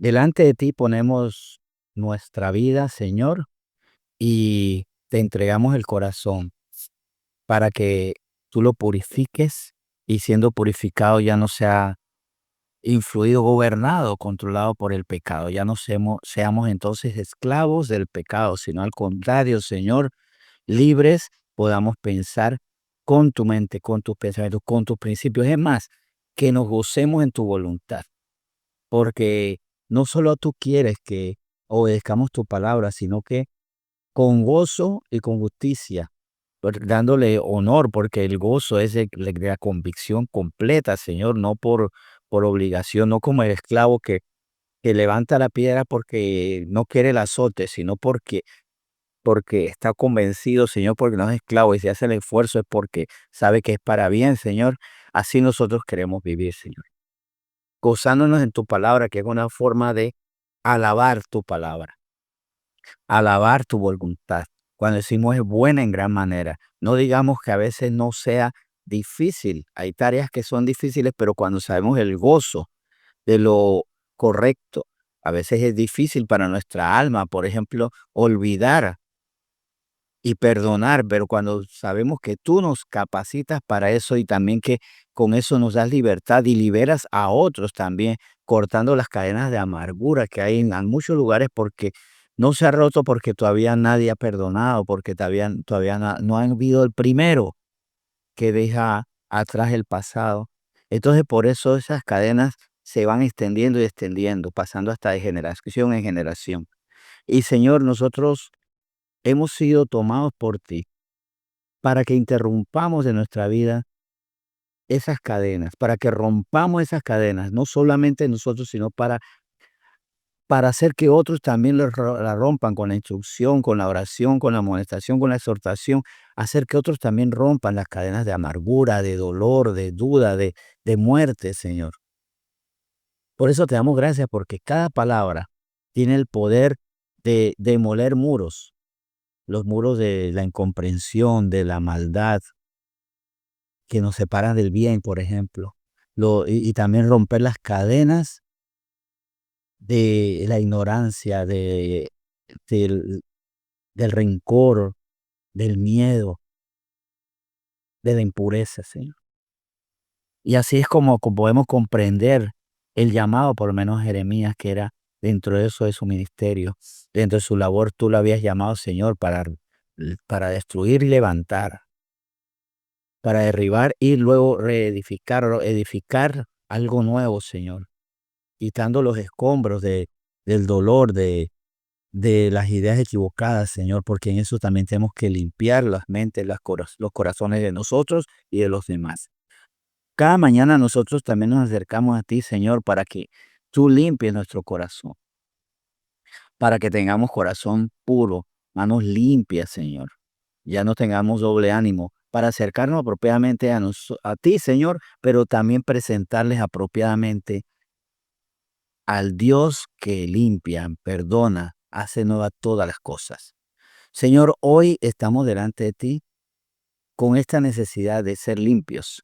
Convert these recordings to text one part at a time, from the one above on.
Delante de ti ponemos nuestra vida, Señor, y te entregamos el corazón para que tú lo purifiques y siendo purificado ya no sea influido, gobernado, controlado por el pecado. Ya no seamos entonces esclavos del pecado, sino al contrario, Señor, libres, podamos pensar con tu mente, con tus pensamientos, con tus principios. Es más, que nos gocemos en tu voluntad, porque no solo tú quieres que obedezcamos tu palabra, sino que con gozo y con justicia, dándole honor, porque el gozo es la convicción completa, Señor, no por obligación, no como el esclavo que levanta la piedra porque no quiere el azote, sino porque está convencido, Señor, porque no es esclavo y si hace el esfuerzo es porque sabe que es para bien, Señor. Así nosotros queremos vivir, Señor, gozándonos en tu palabra, que es una forma de alabar tu palabra, alabar tu voluntad. Cuando decimos es buena en gran manera, no digamos que a veces no sea difícil. Hay tareas que son difíciles, pero cuando sabemos el gozo de lo correcto, a veces es difícil para nuestra alma, por ejemplo, olvidar y perdonar, pero cuando sabemos que tú nos capacitas para eso y también que con eso nos das libertad y liberas a otros también, cortando las cadenas de amargura que hay en muchos lugares porque no se ha roto porque todavía nadie ha perdonado, porque todavía no ha habido el primero que deja atrás el pasado. Entonces por eso esas cadenas se van extendiendo y extendiendo, pasando hasta de generación en generación. Y Señor, nosotros hemos sido tomados por ti para que interrumpamos de nuestra vida esas cadenas, para que rompamos esas cadenas, no solamente nosotros, sino para hacer que otros también la rompan con la instrucción, con la oración, con la amonestación, con la exhortación, hacer que otros también rompan las cadenas de amargura, de dolor, de duda, de muerte, Señor. Por eso te damos gracias porque cada palabra tiene el poder de demoler muros, los muros de la incomprensión, de la maldad, que nos separan del bien, por ejemplo. Y también romper las cadenas de la ignorancia, del, del rencor, del miedo, de la impureza, Señor. Y así es como podemos comprender el llamado, por lo menos Jeremías, que era dentro de eso de su ministerio, dentro de su labor, tú lo habías llamado, Señor, para destruir y levantar, para derribar y luego reedificar, o edificar algo nuevo, Señor, quitando los escombros del dolor, de las ideas equivocadas, Señor, porque en eso también tenemos que limpiar las mentes, los corazones de nosotros y de los demás. Cada mañana nosotros también nos acercamos a ti, Señor, para que tú limpies nuestro corazón, para que tengamos corazón puro, manos limpias, Señor. Ya no tengamos doble ánimo, para acercarnos apropiadamente a ti, Señor, pero también presentarles apropiadamente al Dios que limpia, perdona, hace nueva todas las cosas. Señor, hoy estamos delante de ti con esta necesidad de ser limpios,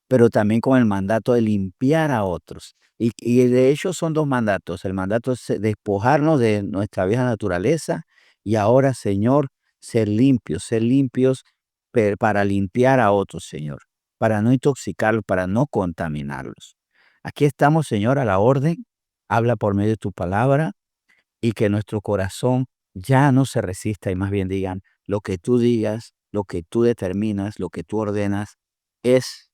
pero también con el mandato de limpiar a otros. Y de hecho son dos mandatos. El mandato es despojarnos de nuestra vieja naturaleza y ahora, Señor, ser limpios para limpiar a otros, Señor, para no intoxicarlos, para no contaminarlos. Aquí estamos, Señor, a la orden. Habla por medio de tu palabra y que nuestro corazón ya no se resista y más bien digan, lo que tú digas, lo que tú determinas, lo que tú ordenas es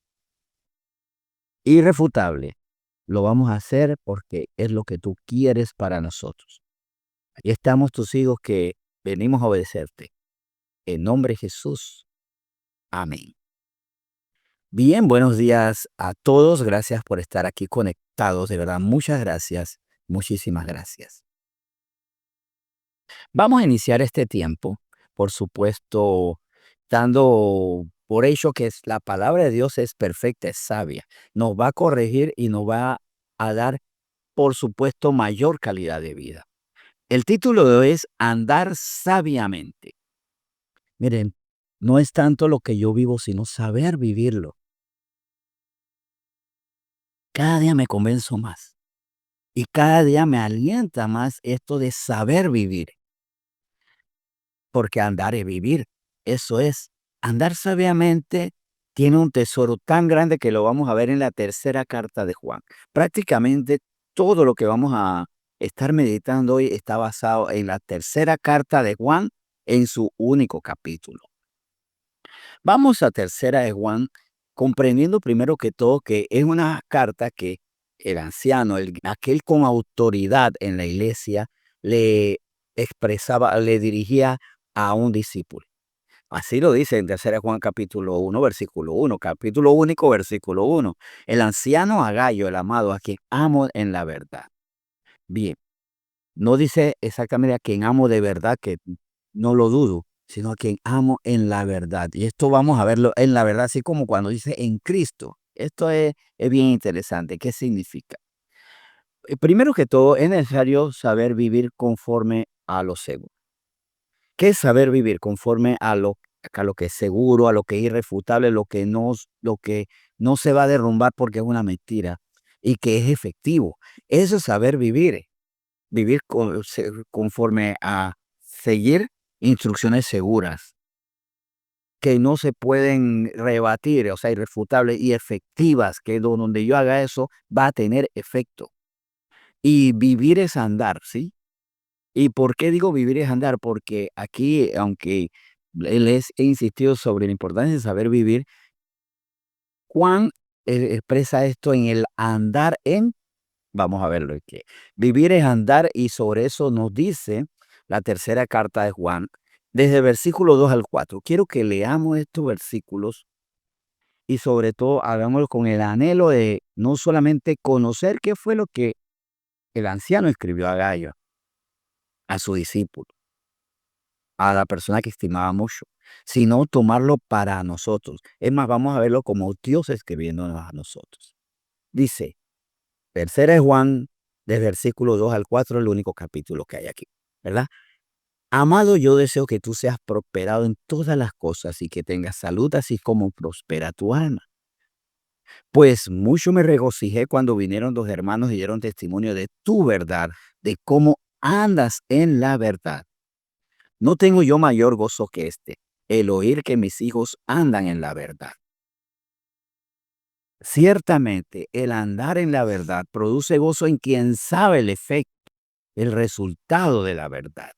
irrefutable. Lo vamos a hacer porque es lo que tú quieres para nosotros. Aquí estamos tus hijos que venimos a obedecerte. En nombre de Jesús. Amén. Bien, buenos días a todos. Gracias por estar aquí conectados. De verdad, muchas gracias. Muchísimas gracias. Vamos a iniciar este tiempo, por supuesto, dando por hecho que la palabra de Dios es perfecta, es sabia. Nos va a corregir y nos va a dar, por supuesto, mayor calidad de vida. El título de hoy es Andar sabiamente. Miren, no es tanto lo que yo vivo, sino saber vivirlo. Cada día me convenzo más. Y cada día me alienta más esto de saber vivir, porque andar es vivir. Eso es, andar sabiamente tiene un tesoro tan grande que lo vamos a ver en la tercera carta de Juan. Prácticamente todo lo que vamos a estar meditando hoy está basado en la tercera carta de Juan en su único capítulo. Vamos a tercera de Juan, comprendiendo primero que todo que es una carta que el anciano, aquel con autoridad en la iglesia, le expresaba, le dirigía a un discípulo. Así lo dice en tercera de Juan capítulo 1, versículo 1, capítulo único, versículo 1. El anciano a Gayo, el amado, a quien amo en la verdad. Bien, no dice exactamente a quien amo de verdad, que no lo dudo, sino a quien amo en la verdad. Y esto vamos a verlo en la verdad, así como cuando dice en Cristo. Esto es bien interesante. ¿Qué significa? Primero que todo, es necesario saber vivir conforme a lo seguro. ¿Qué es saber vivir conforme a lo que es seguro, a lo que es irrefutable, lo que no se va a derrumbar porque es una mentira y que es efectivo? Eso es saber vivir. Vivir conforme a seguir instrucciones seguras, que no se pueden rebatir, o sea, irrefutables y efectivas, que donde yo haga eso va a tener efecto. Y vivir es andar, ¿sí? ¿Y por qué digo vivir es andar? Porque aquí, aunque he insistido sobre la importancia de saber vivir, Juan expresa esto en el andar en. Vamos a verlo aquí. Vivir es andar y sobre eso nos dice la tercera carta de Juan, desde el versículo 2 al 4. Quiero que leamos estos versículos y sobre todo hagámoslo con el anhelo de no solamente conocer qué fue lo que el anciano escribió a Gallo, a su discípulo, a la persona que estimaba mucho, sino tomarlo para nosotros. Es más, vamos a verlo como Dios escribiéndonos a nosotros. Dice, tercera de Juan, del versículo 2 al 4, el único capítulo que hay aquí, ¿verdad? Amado, yo deseo que tú seas prosperado en todas las cosas y que tengas salud así como prospera tu alma. Pues mucho me regocijé cuando vinieron dos hermanos y dieron testimonio de tu verdad, de cómo andas en la verdad. No tengo yo mayor gozo que este, el oír que mis hijos andan en la verdad. Ciertamente, el andar en la verdad produce gozo en quien sabe el efecto, el resultado de la verdad.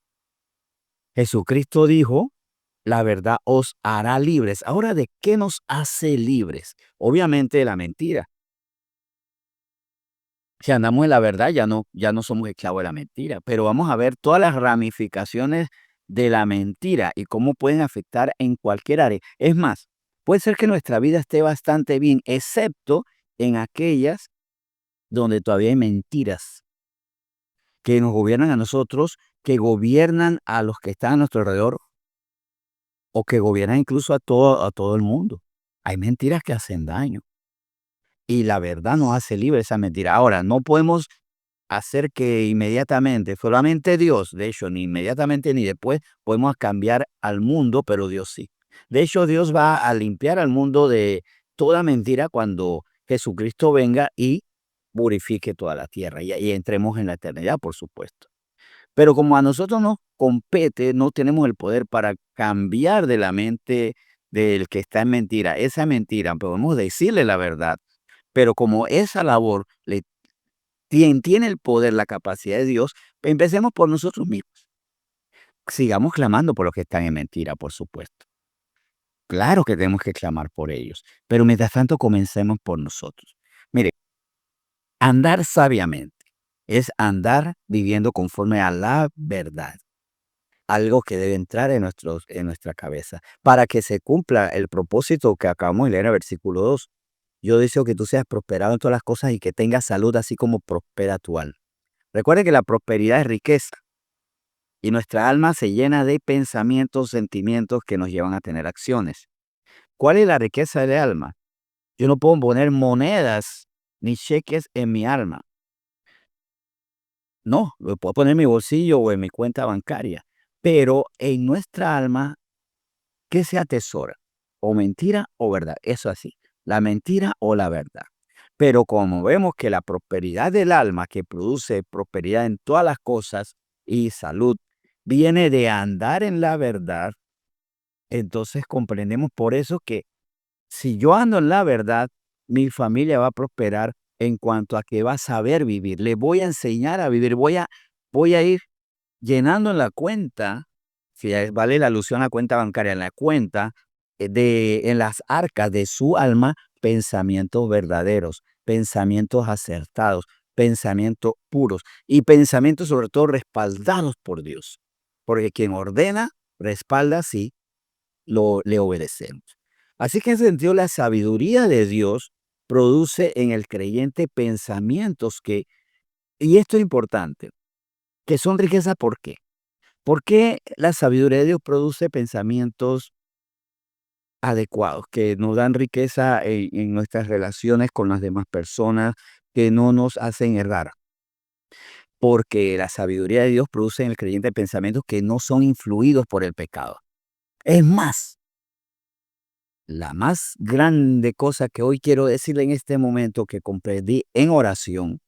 Jesucristo dijo, la verdad os hará libres. Ahora, ¿de qué nos hace libres? Obviamente de la mentira. Si andamos en la verdad, ya no somos esclavos de la mentira, pero vamos a ver todas las ramificaciones de la mentira y cómo pueden afectar en cualquier área. Es más, puede ser que nuestra vida esté bastante bien, excepto en aquellas donde todavía hay mentiras que nos gobiernan a nosotros, que gobiernan a los que están a nuestro alrededor o que gobiernan incluso a todo el mundo. Hay mentiras que hacen daño y la verdad nos hace libre esa mentira. Ahora, no podemos hacer que inmediatamente, solamente Dios, de hecho, ni inmediatamente ni después podemos cambiar al mundo, pero Dios sí. De hecho, Dios va a limpiar al mundo de toda mentira cuando Jesucristo venga y purifique toda la tierra y entremos en la eternidad, por supuesto. Pero como a nosotros nos compete, no tenemos el poder para cambiar de la mente del que está en mentira. Esa mentira, podemos decirle la verdad, pero como esa labor tiene el poder, la capacidad de Dios, empecemos por nosotros mismos. Sigamos clamando por los que están en mentira, por supuesto. Claro que tenemos que clamar por ellos, pero mientras tanto comencemos por nosotros. Mire, andar sabiamente es andar viviendo conforme a la verdad. Algo que debe entrar en nuestra cabeza para que se cumpla el propósito que acabamos de leer en el versículo 2. Yo deseo que tú seas prosperado en todas las cosas y que tengas salud así como prospera tu alma. Recuerde que la prosperidad es riqueza y nuestra alma se llena de pensamientos, sentimientos que nos llevan a tener acciones. ¿Cuál es la riqueza del alma? Yo no puedo poner monedas ni cheques en mi alma. No, lo puedo poner en mi bolsillo o en mi cuenta bancaria. Pero en nuestra alma, ¿qué se atesora? O mentira o verdad. Eso así, la mentira o la verdad. Pero como vemos que la prosperidad del alma, que produce prosperidad en todas las cosas y salud, viene de andar en la verdad, entonces comprendemos por eso que si yo ando en la verdad, mi familia va a prosperar en cuanto a que va a saber vivir. Le voy a enseñar a vivir, voy a ir llenando en la cuenta, si vale la alusión a la cuenta bancaria, en la cuenta, en las arcas de su alma, pensamientos verdaderos, pensamientos acertados, pensamientos puros y pensamientos sobre todo respaldados por Dios. Porque quien ordena, respalda, sí, le obedecemos. Así que en ese sentido, la sabiduría de Dios produce en el creyente pensamientos y esto es importante, que son riqueza. ¿Por qué? Porque la sabiduría de Dios produce pensamientos adecuados, que nos dan riqueza en nuestras relaciones con las demás personas, que no nos hacen errar. Porque la sabiduría de Dios produce en el creyente pensamientos que no son influidos por el pecado. Es más, la más grande cosa que hoy quiero decirle en este momento que comprendí en oración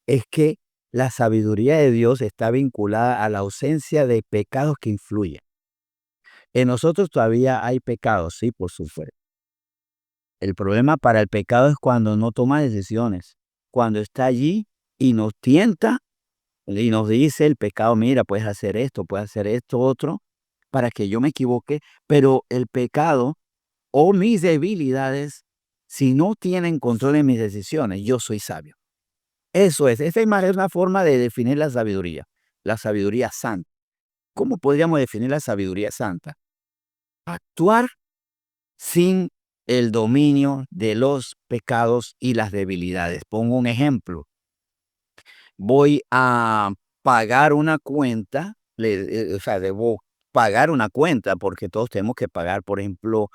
es que la sabiduría de Dios está vinculada a la ausencia de pecados que influyen. En nosotros todavía hay pecados, sí, por supuesto. El problema para el pecado es cuando no toma decisiones, cuando está allí y nos tienta y nos dice el pecado, mira, puedes hacer esto, otro, para que yo me equivoque, pero el pecado o mis debilidades, si no tienen control en mis decisiones, yo soy sabio. Eso es, esa es una forma de definir la sabiduría santa. ¿Cómo podríamos definir la sabiduría santa? Actuar sin el dominio de los pecados y las debilidades. Pongo un ejemplo. Voy a pagar una cuenta, o sea, debo pagar una cuenta porque todos tenemos que pagar, por ejemplo,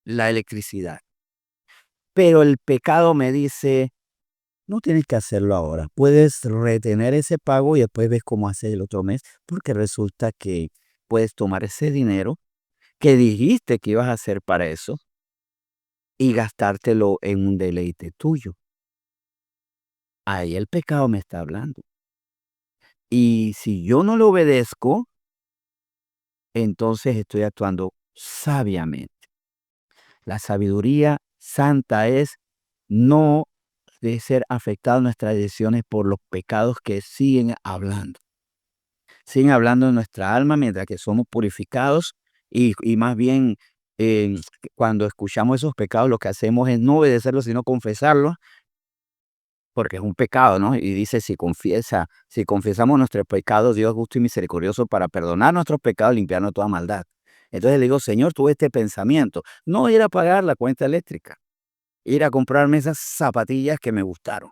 la electricidad. Pero el pecado me dice, no tienes que hacerlo ahora. Puedes retener ese pago y después ves cómo hacer el otro mes, porque resulta que puedes tomar ese dinero que dijiste que ibas a hacer para eso y gastártelo en un deleite tuyo. Ahí el pecado me está hablando. Y si yo no le obedezco, entonces estoy actuando sabiamente. La sabiduría santa es no de ser afectado nuestras decisiones por los pecados que siguen hablando. Siguen hablando en nuestra alma mientras que somos purificados y más bien cuando escuchamos esos pecados lo que hacemos es no obedecerlos sino confesarlos porque es un pecado, ¿no? Y dice, si confesamos nuestros pecados, Dios es justo y misericordioso para perdonar nuestros pecados y limpiarnos de toda maldad. Entonces le digo, Señor, tuve este pensamiento, no ir a pagar la cuenta eléctrica, ir a comprarme esas zapatillas que me gustaron,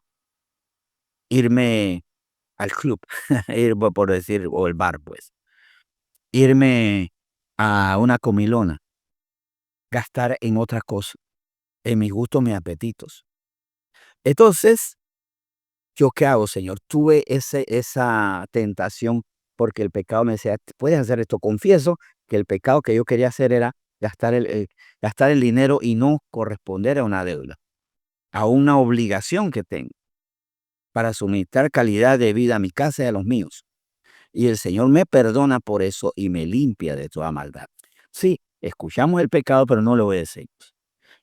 irme al club, por decir, o el bar, pues, irme a una comilona, gastar en otras cosas, en mis gustos, mis apetitos. Entonces, ¿yo qué hago, Señor? Tuve esa tentación porque el pecado me decía, puedes hacer esto. Confieso que el pecado que yo quería hacer era gastar el dinero y no corresponder a una deuda, a una obligación que tengo para suministrar calidad de vida a mi casa y a los míos. Y el Señor me perdona por eso y me limpia de toda maldad. Sí, escuchamos el pecado, pero no lo obedecemos.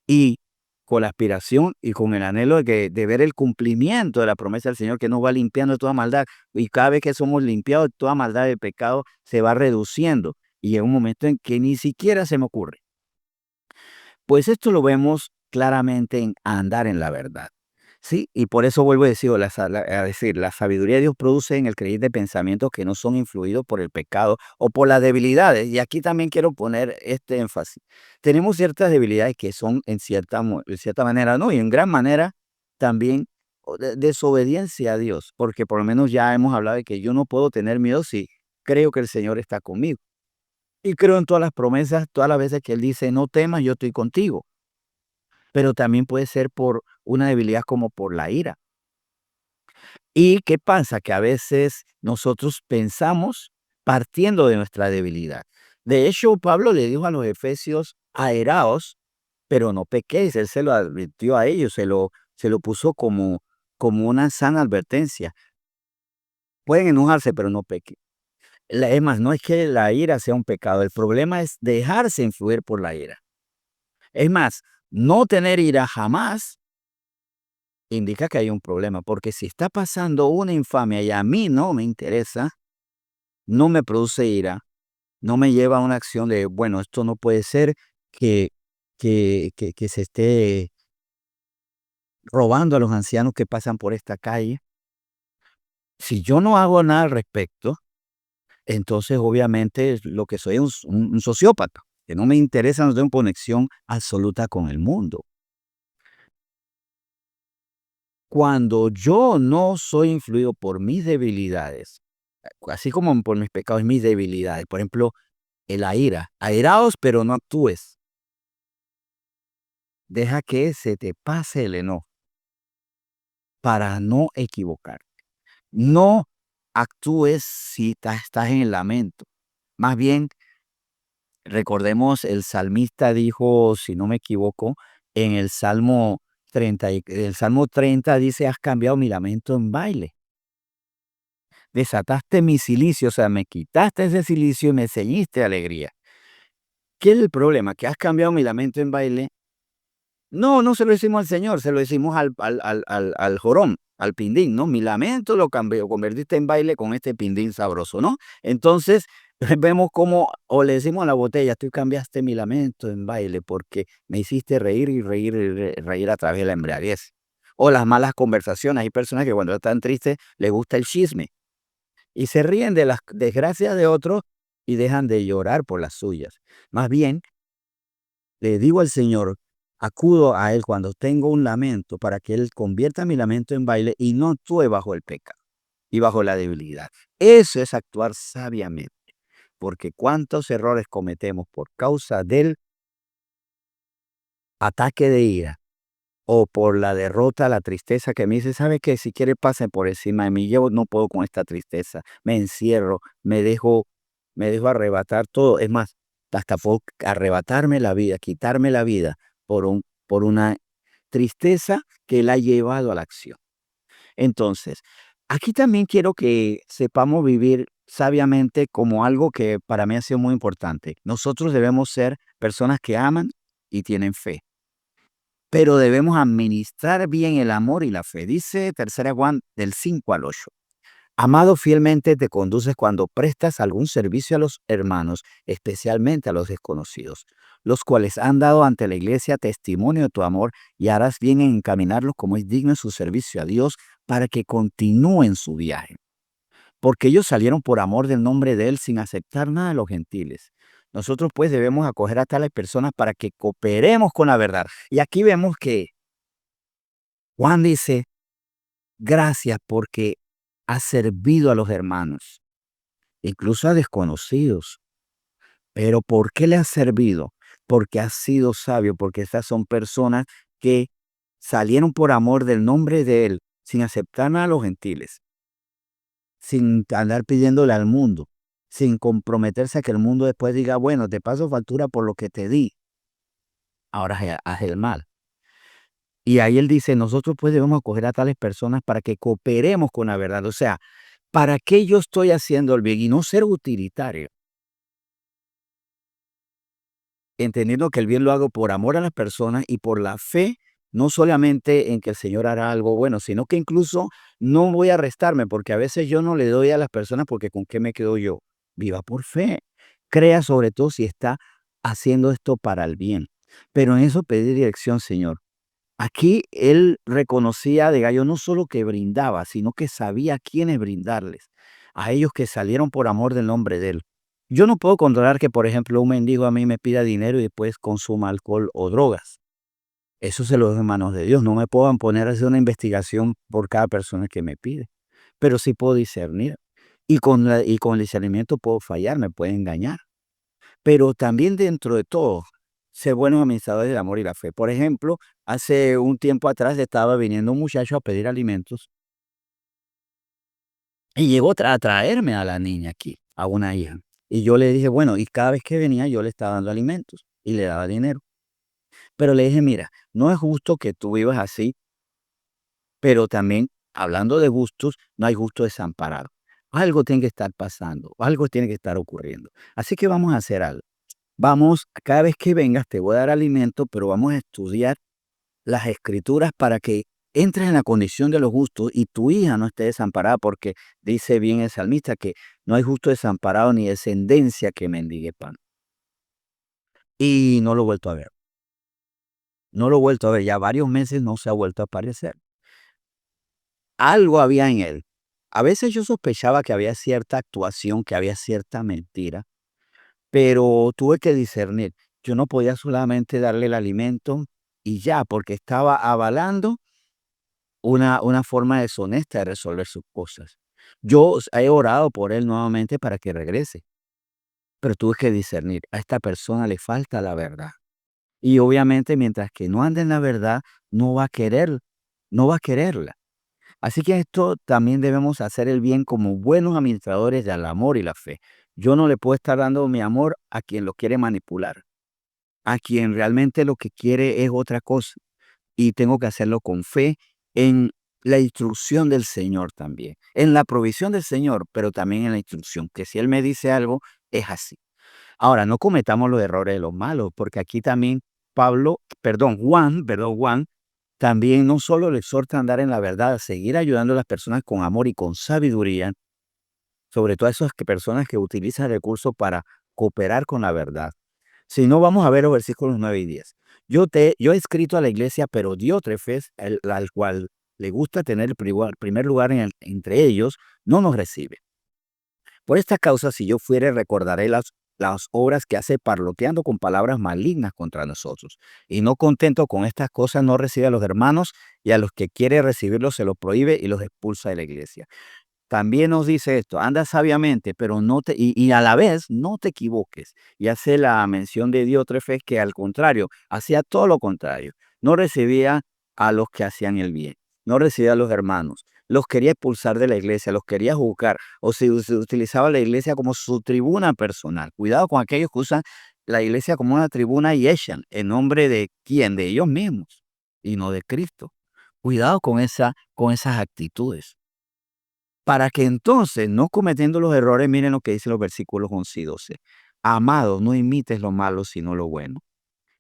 Y con la aspiración y con el anhelo de ver el cumplimiento de la promesa del Señor que nos va limpiando de toda maldad. Y cada vez que somos limpiados de toda maldad del pecado, se va reduciendo. Y llega un momento en que ni siquiera se me ocurre. Pues esto lo vemos claramente en andar en la verdad. Sí, y por eso vuelvo a decir, la sabiduría de Dios produce en el creyente pensamientos que no son influidos por el pecado o por las debilidades. Y aquí también quiero poner este énfasis. Tenemos ciertas debilidades que son en cierta manera, no, y en gran manera también desobediencia a Dios, porque por lo menos ya hemos hablado de que yo no puedo tener miedo si creo que el Señor está conmigo. Y creo en todas las promesas, todas las veces que Él dice, no temas, yo estoy contigo. Pero también puede ser por una debilidad como por la ira. ¿Y qué pasa? Que a veces nosotros pensamos partiendo de nuestra debilidad. De hecho, Pablo le dijo a los efesios, airaos, pero no pequéis. Él se lo advirtió a ellos, se lo puso como una sana advertencia. Pueden enojarse, pero no pequen. Es más, no es que la ira sea un pecado, el problema es dejarse influir por la ira. Es más, no tener ira jamás indica que hay un problema, porque si está pasando una infamia y a mí no me interesa, no me produce ira, no me lleva a una acción de, bueno, esto no puede ser que, que se esté robando a los ancianos que pasan por esta calle. Si yo no hago nada al respecto, entonces obviamente lo que soy es un sociópata, que no me interesa, no tengo conexión absoluta con el mundo. Cuando yo no soy influido por mis debilidades, así como por mis pecados, mis debilidades, por ejemplo, la ira, airaos pero no actúes, deja que se te pase el enojo para no equivocar. No actúes si estás en el lamento. Más bien, recordemos, el salmista dijo, si no me equivoco, en el Salmo 30, el Salmo 30 dice, has cambiado mi lamento en baile. Desataste mi cilicio, o sea, me quitaste ese cilicio y me ceñiste alegría. ¿Qué es el problema? Que has cambiado mi lamento en baile. No, no se lo decimos al Señor, se lo decimos al jorón, al pindín, ¿no? Mi lamento lo cambió, convertiste en baile con este pindín sabroso, ¿no? Entonces, vemos cómo, o le decimos a la botella, tú cambiaste mi lamento en baile porque me hiciste reír y reír y reír a través de la embriaguez. O las malas conversaciones. Hay personas que cuando están tristes les gusta el chisme y se ríen de las desgracias de otros y dejan de llorar por las suyas. Más bien, le digo al Señor, acudo a Él cuando tengo un lamento para que Él convierta mi lamento en baile y no actúe bajo el pecado y bajo la debilidad. Eso es actuar sabiamente, porque cuántos errores cometemos por causa del ataque de ira o por la derrota, la tristeza que me dice, ¿sabe qué? Si quiere pase por encima de mí, yo no puedo con esta tristeza, me encierro, me dejo arrebatar todo, es más, hasta puedo arrebatarme la vida, quitarme la vida por una tristeza que la ha llevado a la acción. Entonces, aquí también quiero que sepamos vivir sabiamente como algo que para mí ha sido muy importante. Nosotros debemos ser personas que aman y tienen fe, pero debemos administrar bien el amor y la fe. Dice 3 Juan del 5 al 8. Amado, fielmente te conduces cuando prestas algún servicio a los hermanos, especialmente a los desconocidos, los cuales han dado ante la iglesia testimonio de tu amor, y harás bien en encaminarlos como es digno en su servicio a Dios para que continúen su viaje. Porque ellos salieron por amor del nombre de Él sin aceptar nada de los gentiles. Nosotros pues debemos acoger a tales personas para que cooperemos con la verdad. Y aquí vemos que Juan dice, gracias porque has servido a los hermanos, incluso a desconocidos. Pero ¿por qué le has servido? Porque has sido sabio, porque estas son personas que salieron por amor del nombre de Él, sin aceptar nada a los gentiles, sin andar pidiéndole al mundo, sin comprometerse a que el mundo después diga, bueno, te paso factura por lo que te di, ahora haz el mal. Y ahí él dice, nosotros pues debemos acoger a tales personas para que cooperemos con la verdad. O sea, ¿para qué yo estoy haciendo el bien? Y no ser utilitario, entendiendo que el bien lo hago por amor a las personas y por la fe, no solamente en que el Señor hará algo bueno, sino que incluso no voy a restarme, porque a veces yo no le doy a las personas porque ¿con qué me quedo yo? Viva por fe. Crea sobre todo si está haciendo esto para el bien. Pero en eso pedí dirección, Señor. Aquí él reconocía de Gallo no solo que brindaba, sino que sabía a quiénes brindarles, a ellos que salieron por amor del nombre de él. Yo no puedo controlar que, por ejemplo, un mendigo a mí me pida dinero y después consuma alcohol o drogas. Eso se lo dejo en manos de Dios. No me puedo poner a hacer una investigación por cada persona que me pide, pero sí puedo discernir. Y con el discernimiento puedo fallar, me puede engañar. Pero también dentro de todo, ser buenos administradores del amor y la fe. Por ejemplo, hace un tiempo atrás estaba viniendo un muchacho a pedir alimentos y llegó a traerme a la niña aquí, a una hija. Y yo le dije, bueno, y cada vez que venía yo le estaba dando alimentos y le daba dinero. Pero le dije, mira, no es justo que tú vivas así Pero también, hablando de gustos, no hay gusto desamparado. Algo tiene que estar pasando, algo tiene que estar ocurriendo. Así que vamos a hacer algo. Vamos, cada vez que vengas te voy a dar alimento, pero vamos a estudiar las escrituras para que entres en la condición de los justos y tu hija no esté desamparada, porque dice bien el salmista que no hay justo desamparado ni descendencia que mendigue pan. Y no lo he vuelto a ver. No lo he vuelto a ver. Ya varios meses no se ha vuelto a aparecer. Algo había en él. A veces yo sospechaba que había cierta actuación, que había cierta mentira, pero tuve que discernir. Yo no podía solamente darle el alimento y ya, porque estaba avalando una forma deshonesta de resolver sus cosas. Yo he orado por él nuevamente para que regrese, pero tuve que discernir. A esta persona le falta la verdad. Y obviamente mientras que no ande en la verdad, no va a querer, no va a quererla. Así que esto también debemos hacer el bien como buenos administradores del amor y la fe. Yo no le puedo estar dando mi amor a quien lo quiere manipular, a quien realmente lo que quiere es otra cosa. Y tengo que hacerlo con fe en la instrucción del Señor también, en la provisión del Señor, pero también en la instrucción, que si Él me dice algo, es así. Ahora, no cometamos los errores de los malos, porque aquí también Juan, también no solo le exhorta a andar en la verdad, a seguir ayudando a las personas con amor y con sabiduría, sobre todo a esas personas que utilizan recursos para cooperar con la verdad. Si no, vamos a ver los versículos 9 y 10. Yo he escrito a la iglesia, pero Diótrefes, al cual le gusta tener el primer lugar entre ellos, no nos recibe. Por esta causa, si yo fuere, recordaré las obras que hace parloteando con palabras malignas contra nosotros. Y no contento con estas cosas, no recibe a los hermanos, y a los que quiere recibirlos se los prohíbe y los expulsa de la iglesia. También nos dice esto, anda sabiamente, pero y a la vez no te equivoques. Y hace la mención de Diótrefes que al contrario, hacía todo lo contrario. No recibía a los que hacían el bien, no recibía a los hermanos, los quería expulsar de la iglesia, los quería juzgar, o se utilizaba la iglesia como su tribuna personal. Cuidado con aquellos que usan la iglesia como una tribuna y echan en nombre de quién, de ellos mismos y no de Cristo. Cuidado con esas actitudes para que entonces, no cometiendo los errores, miren lo que dicen los versículos 11 y 12. Amado, no imites lo malo, sino lo bueno.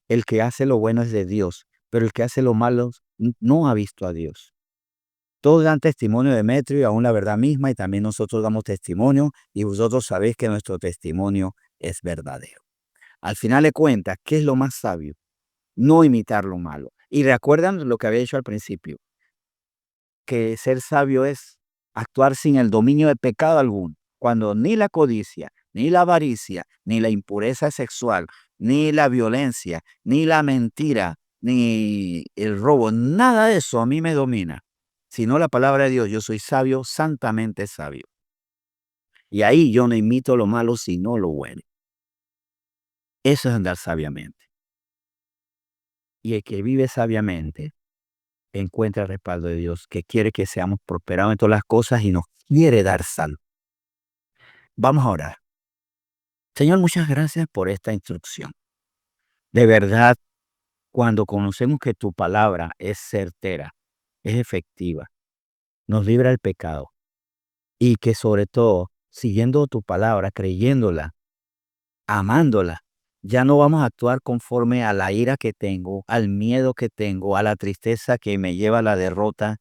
El que hace lo bueno es de Dios, pero el que hace lo malo no ha visto a Dios. Todos dan testimonio de Demetrio y aún la verdad misma, y también nosotros damos testimonio, y vosotros sabéis que nuestro testimonio es verdadero. Al final de cuentas, ¿qué es lo más sabio? No imitar lo malo. Y recuerdan lo que había dicho al principio, que ser sabio es actuar sin el dominio de pecado alguno, cuando ni la codicia, ni la avaricia, ni la impureza sexual, ni la violencia, ni la mentira, ni el robo, nada de eso a mí me domina, sino la palabra de Dios. Yo soy sabio, santamente sabio. Y ahí yo no imito lo malo, sino lo bueno. Eso es andar sabiamente. Y el que vive sabiamente encuentra el respaldo de Dios, que quiere que seamos prosperados en todas las cosas y nos quiere dar salud. Vamos a orar. Señor, muchas gracias por esta instrucción. De verdad, cuando conocemos que tu palabra es certera, es efectiva, nos libra del pecado y que sobre todo, siguiendo tu palabra, creyéndola, amándola, ya no vamos a actuar conforme a la ira que tengo, al miedo que tengo, a la tristeza que me lleva a la derrota.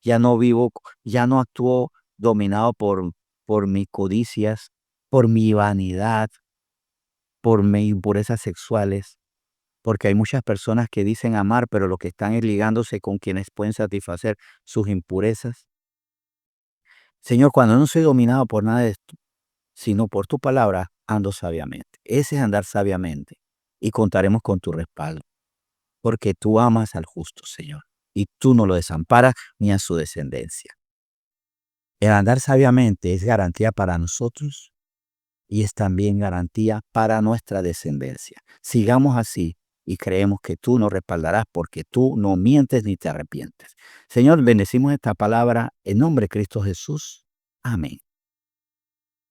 Ya no actúo dominado por mis codicias, por mi vanidad, por mis impurezas sexuales, porque hay muchas personas que dicen amar, pero lo que están es ligándose con quienes pueden satisfacer sus impurezas. Señor, cuando no soy dominado por nada de esto, sino por tu palabra, ando sabiamente. Ese es andar sabiamente. Y contaremos con tu respaldo, porque tú amas al justo, Señor, y tú no lo desamparas ni a su descendencia. El andar sabiamente es garantía para nosotros y es también garantía para nuestra descendencia. Sigamos así y creemos que tú nos respaldarás porque tú no mientes ni te arrepientes. Señor, bendecimos esta palabra en nombre de Cristo Jesús. Amén.